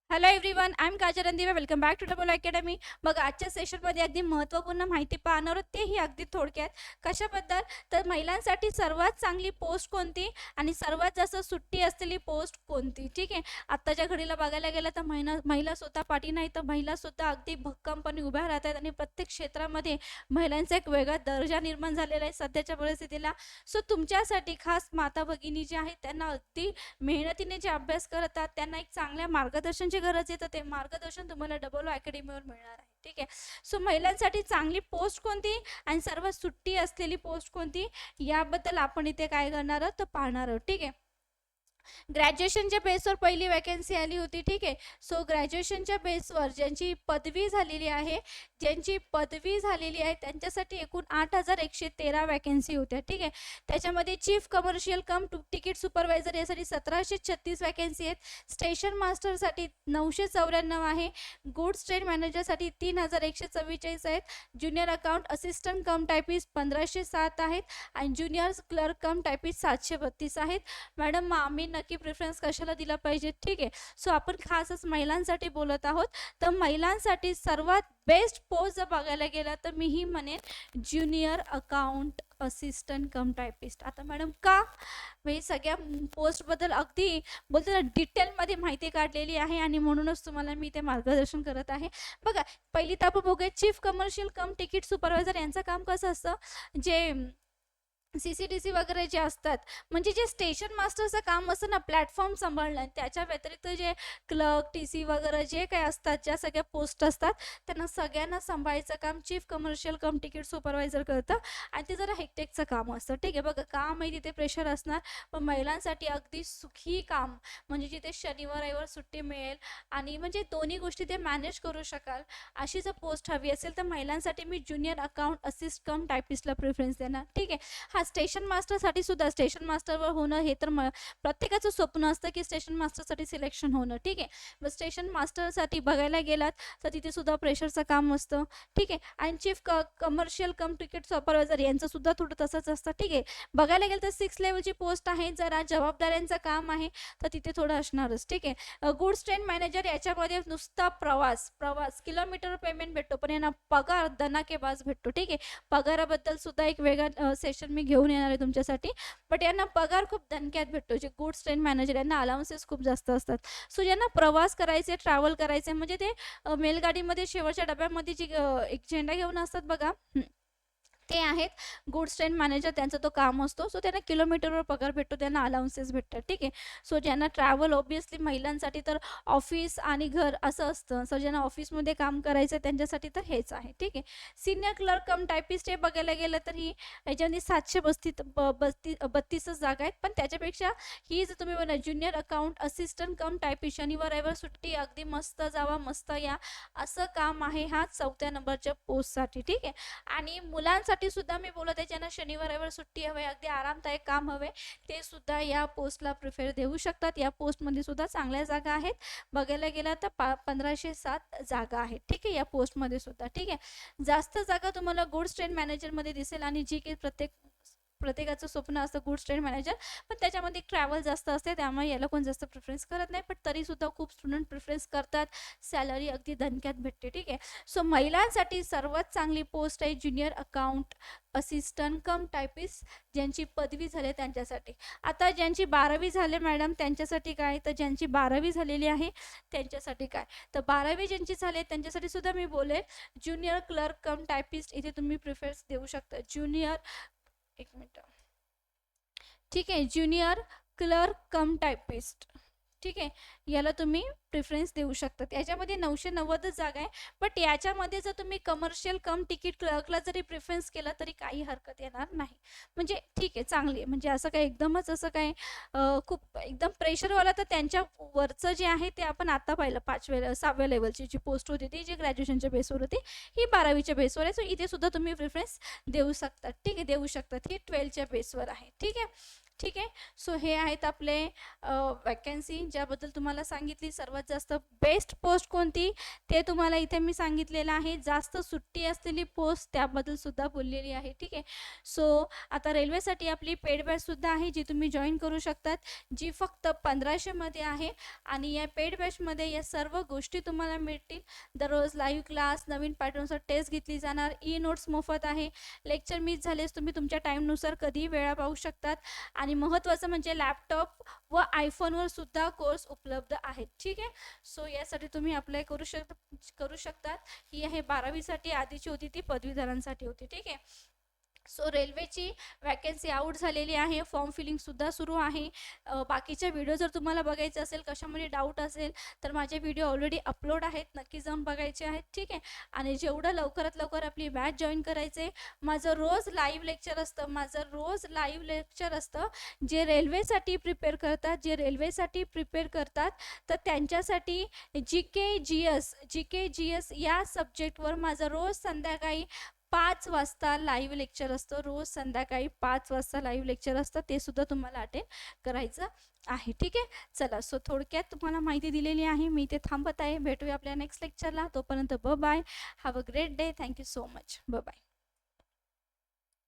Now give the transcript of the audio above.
Hello everyone, I am Kajal Randive. Welcome back to double academy. मग आजच्या सेशनमध्ये अगदी महत्त्वपूर्ण माहिती पाहणार आहोत, तेही अगदी थोडक्यात. कशाबद्दल? तर महिलांसाठी सर्वात चांगली पोस्ट कोणती आणि सर्वात जास्त सुट्टी असलेली पोस्ट कोणती. ठीक आहे, आत्ताच्या घडीला बघायला गेलं तर महिला स्वतः पाठी नाही तर महिला सुद्धा अगदी भक्कमपणे उभ्या राहत आहेत आणि प्रत्येक क्षेत्रामध्ये महिलांचा एक वेगळा दर्जा निर्माण झालेला आहे सध्याच्या परिस्थितीला. सो तुमच्यासाठी खास माता भगिनी जे आहेत त्यांना अगदी मेहनतीने जे अभ्यास करतात त्यांना एक चांगल्या मार्गदर्शनाची गरज आहे, तर ते मार्गदर्शन तुम्हाला डबल अकॅडमीवर मिळणार आहे. ठीक आहे, सो महिलांसाठी चांगली पोस्ट कोणती आणि सर्वात सुट्टी असलेली पोस्ट कोणती याबद्दल आपण इथे काय करणार आहोत तर पाहणार आहोत. ठीक आहे, ग्रॅज्युएशनच्या बेसवर पहिली वॅकन्सी आली होती. ठीक आहे, सो ग्रॅज्युएशनच्या बेसवर ज्यांची पदवी झालेली आहे त्यांच्यासाठी एकूण 8,113 वॅकन्सी होत्या. ठीक आहे, त्याच्यामध्ये चीफ कमर्शियल कम तिकीट सुपरवायझर यासाठी 1,736 वॅकन्सी आहेत. स्टेशन मास्टरसाठी 994 आहे. गुड्स ट्रेन मॅनेजरसाठी 3,144 आहेत. ज्युनियर अकाउंट असिस्टंट कम टायपिस्ट 1,507 आहेत आणि ज्युनियर क्लर्क कम टायपिस्ट 732 आहेत. मॅडम, आम्ही नक्की प्रेफरन्स कशाला दिला पाहिजे? ठीक आहे, सो आपण खासच महिलांसाठी बोलत आहोत. तर महिलांसाठी सर्वात बेस्ट पोस्ट जर बघायला गेला तर मीही म्हणेन ज्युनियर अकाउंट असिस्टंट कम टायपिस्ट. आता मॅडम का? मी सगळ्या पोस्टबद्दल अगदी बोलतो ना डिटेलमध्ये माहिती काढलेली आहे आणि म्हणूनच तुम्हाला मी ते मार्गदर्शन करत आहे. बघा, पहिली तर आपण बघूया चीफ कमर्शियल कम तिकीट सुपरवायझर यांचं काम कसं असतं. जे CCTC वगैरे जे असतात, म्हणजे जे स्टेशन मास्टरचं काम असतं ना प्लॅटफॉर्म सांभाळणं, त्याच्या व्यतिरिक्त जे क्लर्क TC वगैरे जे काही असतात, ज्या सगळ्या पोस्ट असतात त्यांना सगळ्यांना सांभाळायचं काम चीफ कमर्शियल कम तिकीट सुपरवायझर करतं आणि ते जरा हेक्टिकचं काम असतं. ठीक आहे, बघा काम आहे तिथे प्रेशर असणार, पण महिलांसाठी अगदी सुखी काम, म्हणजे जिथे शनिवार रविवार सुट्टी मिळेल आणि म्हणजे दोन्ही गोष्टी ते मॅनेज करू शकाल अशी जर पोस्ट हवी असेल तर महिलांसाठी मी ज्युनियर अकाउंट असिस्ट कम टायपिस्टला प्रेफरन्स देणार. ठीक आहे, हा स्टेशन मास्टरसाठी सुद्धा स्टेशन मास्टरवर होणं हे तर प्रत्येकाचं स्वप्न असतं की स्टेशन मास्टरसाठी सिलेक्शन होणं. ठीक आहे, मग स्टेशन मास्टरसाठी बघायला गेलात तर तिथे सुद्धा प्रेशरचं काम असतं. ठीक आहे, आणि चीफ कमर्शियल कम तिकीट सुपरवायझर यांचं सुद्धा थोडं तसंच असतं. ठीक आहे, बघायला गेलं तर 6 लेवलची पोस्ट आहे, जरा जबाबदाऱ्यांचं काम आहे तर तिथे थोडं असणारच. ठीक आहे, गुड्स ट्रेन मॅनेजर याच्यामध्ये नुसता प्रवास किलोमीटर पेमेंट भेटतो, पण यांना पगार दनाकेबाज भेटतो. ठीक आहे, पगाराबद्दल सुद्धा एक वेगळा सेशन मी घेऊन येणार आहे तुमच्यासाठी, बट यांना पगार खूप दणक्यात भेटतो. जे गुड्स ट्रेन मॅनेजर यांना अलाउन्सेस खूप जास्त असतात. सो ज्यांना प्रवास करायचे, ट्रॅव्हल करायचे, म्हणजे ते मेलगाडीमध्ये शेवटच्या डब्यामध्ये जी एक झेंडा घेऊन असतात बघा, ते आहेत गुड्स ट्रेन मॅनेजर, त्यांचा तो काम असतो. सो त्यांना किलोमीटरवर पगार भेटतो, त्यांना अलाउन्सेस भेटतात. ठीक आहे, सो ज्यांना ट्रॅव्हल ऑब्वियसली महिलांसाठी तर ऑफिस आणि घर असं असतं, सो ज्यांना ऑफिसमध्ये काम करायचं त्यांच्यासाठी तर हेच आहे. ठीक आहे, सिनियर क्लर्क कम टायपिस्ट हे बघायला गेलं तर ही याच्यामध्ये 732 जागा आहेत, पण त्याच्यापेक्षा ही जर तुम्ही म्हणा ज्युनियर अकाउंट असिस्टंट कम टायपिस्ट, शनिवार रविवार सुट्टी, अगदी मस्त जावा मस्त या असं काम आहे हा 4थ्या नंबरच्या पोस्टसाठी. ठीक आहे, आणि मुलांसाठी सुद्धा मी बोलत आहे ज्यांना शनिवार रविवार सुट्टी हवे, अगदी आरामदायक काम हवे, ते सुद्धा या पोस्टला प्रिफर देऊ शकतात. या पोस्टमध्ये सुद्धा चांगल्या जागा आहेत. बघायला गेला तर 1,507 जागा आहेत. ठीक आहे, या पोस्टमध्ये सुद्धा. ठीक आहे, जास्त जागा तुम्हाला गुड्स ट्रेन मॅनेजरमध्ये दिसेल आणि जी की प्रत्येकाचं स्वप्न असतं गुड्स ट्रेन मॅनेजर, पण त्याच्यामध्ये ट्रॅव्हल जास्त असते, त्यामुळे याला कोण जास्त प्रिफरन्स करत नाही, पण तरीसुद्धा खूप स्टुडंट प्रिफरन्स करतात. सॅलरी अगदी दणक्यात भेटते. ठीक आहे, सो महिलांसाठी सर्वात चांगली पोस्ट आहे ज्युनियर अकाउंट असिस्टंट कम टायपिस्ट, ज्यांची पदवी झाली त्यांच्यासाठी. आता ज्यांची 12वी झाले मॅडम त्यांच्यासाठी काय, तर ज्यांची 12वी झालेली आहे त्यांच्यासाठी काय, तर 12वी ज्यांची झाली त्यांच्यासाठी सुद्धा मी बोलेल ज्युनियर क्लर्क कम टायपिस्ट इथे तुम्ही प्रिफरन्स देऊ शकता. ज्युनियर, एक मिनिट, ठीक आहे, ज्युनियर क्लर्क कम टायपिस्ट. ठीक आहे, याला तुम्ही प्रिफरन्स देऊ शकता. याच्यामध्ये 990 जागा आहे, बट याच्यामध्ये जर तुम्ही कमर्शियल कम तिकीट क्लर्कला जरी प्रिफरन्स केला तरी काही हरकत येणार नाही. म्हणजे ठीक आहे, चांगली आहे, म्हणजे असं काय एकदमच असं काय खूप एकदम प्रेशरवाला तर त्यांच्या वरचं जे आहे ते आपण आता पाहिलं 6व्या लेवलची जी पोस्ट होती ती जी ग्रॅज्युएशनच्या बेसवर होती, ही 12वीच्या बेसवर आहे. सो इथे सुद्धा तुम्ही प्रिफरन्स देऊ शकता. ठीक आहे, देऊ शकतात. ही 12च्या बेसवर आहे. ठीक आहे, ठीक आहे. सो हे आहेत आपले वॅकन्सी ज्याबद्दल तुम्हाला सांगितली. सर्वात जास्त बेस्ट पोस्ट कोणती ते तुम्हाला इथे मी सांगितलेलं आहे. जास्त सुट्टी असलेली पोस्ट त्याबद्दल सुद्धा बोललेली आहे. ठीक आहे. सो आता रेल्वेसाठी आपली पेड बॅचसुद्धा आहे जी तुम्ही जॉईन करू शकतात, जी फक्त 1500मध्ये आहे. आणि या पेड बॅचमध्ये या सर्व गोष्टी तुम्हाला मिळतील. दररोज लाईव्ह क्लास, नवीन पॅटर्ननुसार टेस्ट घेतली जाणार, ई नोट्स मोफत आहे, लेक्चर मिस झालेस तुम्ही तुमच्या टाईमनुसार कधीही वेळा पाहू शकतात. आणि महत्त्वाचं म्हणजे लॅपटॉप व आयफोनवर सुद्धा कोर्स उपलब्ध आहेत. ठीक आहे. सो यासाठी तुम्ही अप्लाय करू शकतात. ही आहे 12वीसाठी, आधीची होती ती पदवीधरांसाठी होती. ठीक आहे. सो रेल्वेची वॅकन्सी आउट झालेली आहे. फॉर्म फिलिंगसुद्धा सुरू आहे. बाकीच्या व्हिडिओ जर तुम्हाला बघायचे असेल, कशामध्ये डाऊट असेल, तर माझे व्हिडिओ ऑलरेडी अपलोड आहेत, नक्की जाऊन बघायचे आहेत. ठीक आहे. आणि जेवढं लवकरात लवकर आपली बॅच जॉईन करायचे. माझं रोज लाईव्ह लेक्चर असतं, जे रेल्वेसाठी प्रिपेअर करतात तर त्यांच्यासाठी जी के जी एस या सब्जेक्टवर माझं रोज संध्याकाळी 5 वाजता लाईव्ह लेक्चर असतं. रोज संध्याकाळी 5 वाजता लाईव्ह लेक्चर असतं, ते सुद्धा तुम्हाला अटेंड करायचं आहे. ठीक आहे. चला, सो थोडक्यात तुम्हाला माहिती दिलेली आहे. मी इथे थांबत आहे. भेटूया आपल्या नेक्स्ट लेक्चरला. तोपर्यंत bye. Have a great day. Thank you so much. Bye.